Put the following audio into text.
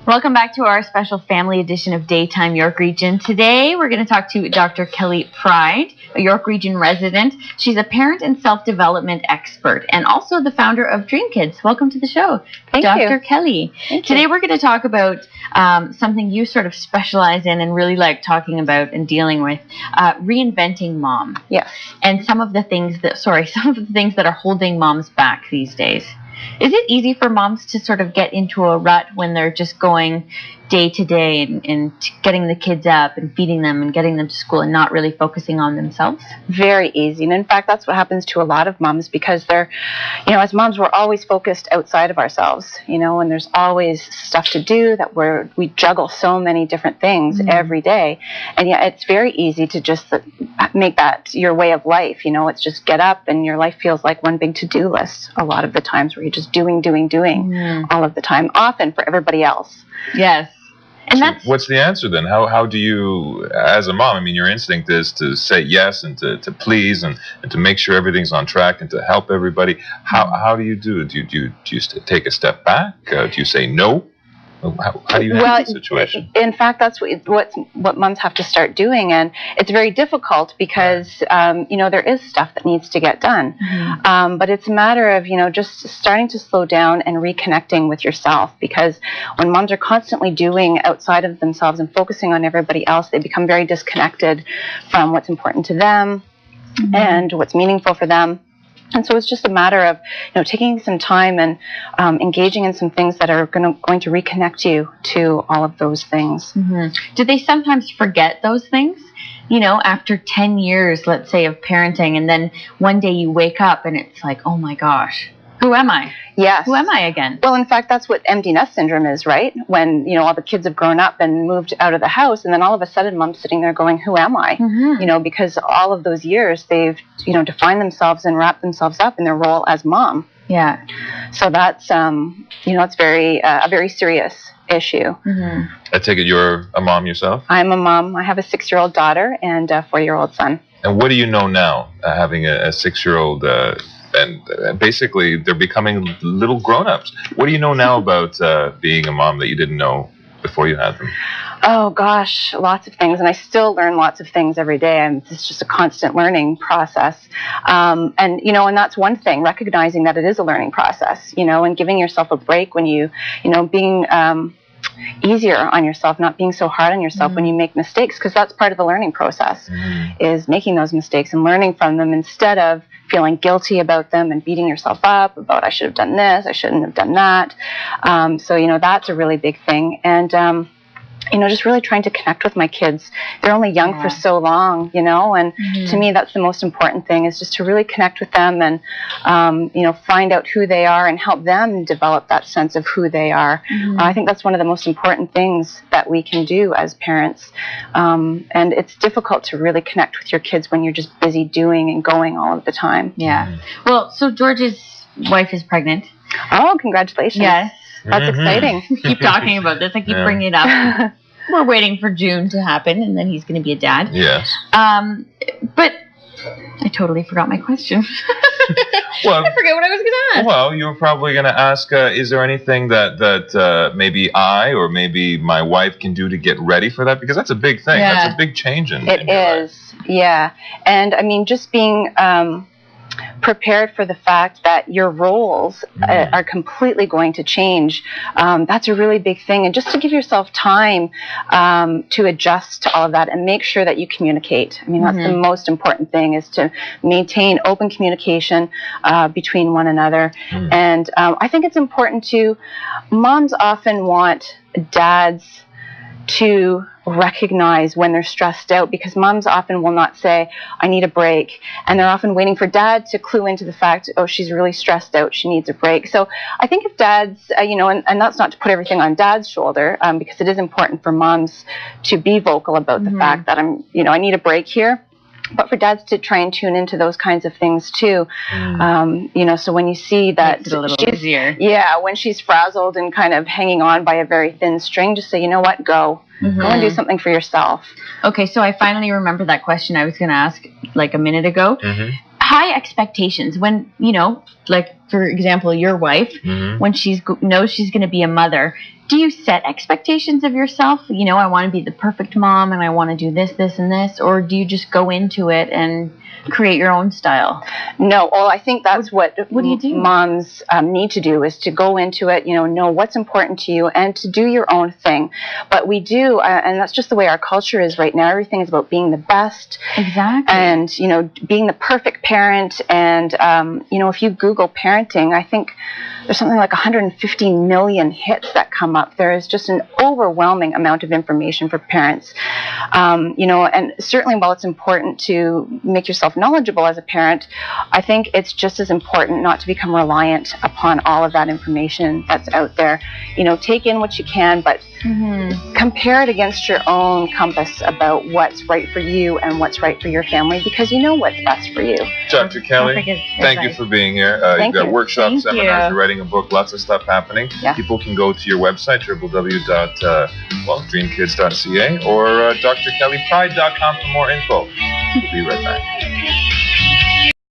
Welcome back to our special family edition of Daytime York Region. Today we're going to talk to Dr. Kelly Pryde, a York Region resident. She's a parent and self-development expert and also the founder of Dream Kids. Welcome to the show, Dr. Kelly. Today we're going to talk about something you sort of specialize in and really like talking about and dealing with, reinventing mom. Yes. And some of the things that are holding moms back these days. Is it easy for moms to sort of get into a rut when they're just going day to day and getting the kids up and feeding them and getting them to school and not really focusing on themselves? Very easy. And in fact, that's what happens to a lot of moms because they're, as moms, we're always focused outside of ourselves, and there's always stuff to do that we juggle so many different things every day. And yeah, it's very easy to just make that your way of life. It's just get up and your life feels like one big to-do list a lot of the times where you're just doing all of the time, often for everybody else. Yes. And so what's the answer then? How do you, as a mom, your instinct is to say yes and to please and to make sure everything's on track and to help everybody. How do you do it? Do you take a step back? Do you say no? How do you handle the situation? In fact, that's what moms have to start doing, and it's very difficult because there is stuff that needs to get done, but it's a matter of just starting to slow down and reconnecting with yourself. Because when moms are constantly doing outside of themselves and focusing on everybody else, they become very disconnected from what's important to them and what's meaningful for them. And so it's just a matter of, taking some time and engaging in some things that are going to reconnect you to all of those things. Do they sometimes forget those things? After 10 years, let's say, of parenting, and then one day you wake up and it's like, oh my gosh, who am I? Yes. Who am I again? Well, in fact, that's what empty nest syndrome is, right? When, all the kids have grown up and moved out of the house, and then all of a sudden mom's sitting there going, who am I? Because all of those years they've, defined themselves and wrapped themselves up in their role as mom. Yeah. So that's, it's a very serious issue. I take it you're a mom yourself? I'm a mom. I have a 6-year-old daughter and a 4-year-old son. And what do you know now, having a 6-year-old and basically they're becoming little grown-ups? What do you know now about being a mom that you didn't know before you had them? Oh gosh, lots of things, and I still learn lots of things every day. It's just a constant learning process, and that's one thing. Recognizing that it is a learning process, and giving yourself a break when being easier on yourself, not being so hard on yourself when you make mistakes, because that's part of the learning process, is making those mistakes and learning from them instead of feeling guilty about them and beating yourself up about I should have done this, I shouldn't have done that. So that's a really big thing. And just really trying to connect with my kids. They're only young for so long, and to me that's the most important thing, is just to really connect with them and, find out who they are and help them develop that sense of who they are. I think that's one of the most important things that we can do as parents. And it's difficult to really connect with your kids when you're just busy doing and going all of the time. Yeah. Well, so George's wife is pregnant. Oh, congratulations. Yes. That's exciting. Keep talking about this. I keep bringing it up. We're waiting for June to happen, and then he's going to be a dad. Yes. But I totally forgot my question. Well, I forget what I was going to ask. Well, you were probably going to ask, is there anything that maybe I or maybe my wife can do to get ready for that? Because that's a big thing. Yeah. That's a big change in It is, life. Yeah. And just being prepared for the fact that your roles are completely going to change. That's a really big thing. And just to give yourself time to adjust to all of that and make sure that you communicate. That's the most important thing, is to maintain open communication between one another. And I think it's important to, moms often want dads to recognize when they're stressed out, because moms often will not say, I need a break. And they're often waiting for dad to clue into the fact, oh, she's really stressed out, she needs a break. So I think if dads, and that's not to put everything on dad's shoulder, because it is important for moms to be vocal about the fact that I need a break here. But for dads to try and tune into those kinds of things too, so when you see that makes it a little easier. Yeah, when she's frazzled and kind of hanging on by a very thin string, just say, you know what, go and do something for yourself. Okay, so I finally remember that question I was going to ask like a minute ago. High expectations. When, like, for example, your wife, when she knows she's going to be a mother, do you set expectations of yourself? You know, I want to be the perfect mom and I want to do this, this, and this, or do you just go into it and create your own style? No, well, I think that's what do you do? Moms need to do, is to go into it, know what's important to you and to do your own thing. But we do, and that's just the way our culture is right now. Everything is about being the best. Exactly. And, being the perfect parent. And, if you Google parenting, I think there's something like 150 million hits that come up. There is just an overwhelming amount of information for parents. And certainly while it's important to make yourself knowledgeable as a parent, I think it's just as important not to become reliant upon all of that information that's out there. Take in what you can, but compare it against your own compass about what's right for you and what's right for your family, because you know what's best for you. Dr. Kelly, thank you for being here. You've got workshops, seminars, you're writing a book, lots of stuff happening. Yeah. People can go to your website, www.dreamkids.ca, or drkellypryde.com for more info. We'll be right back.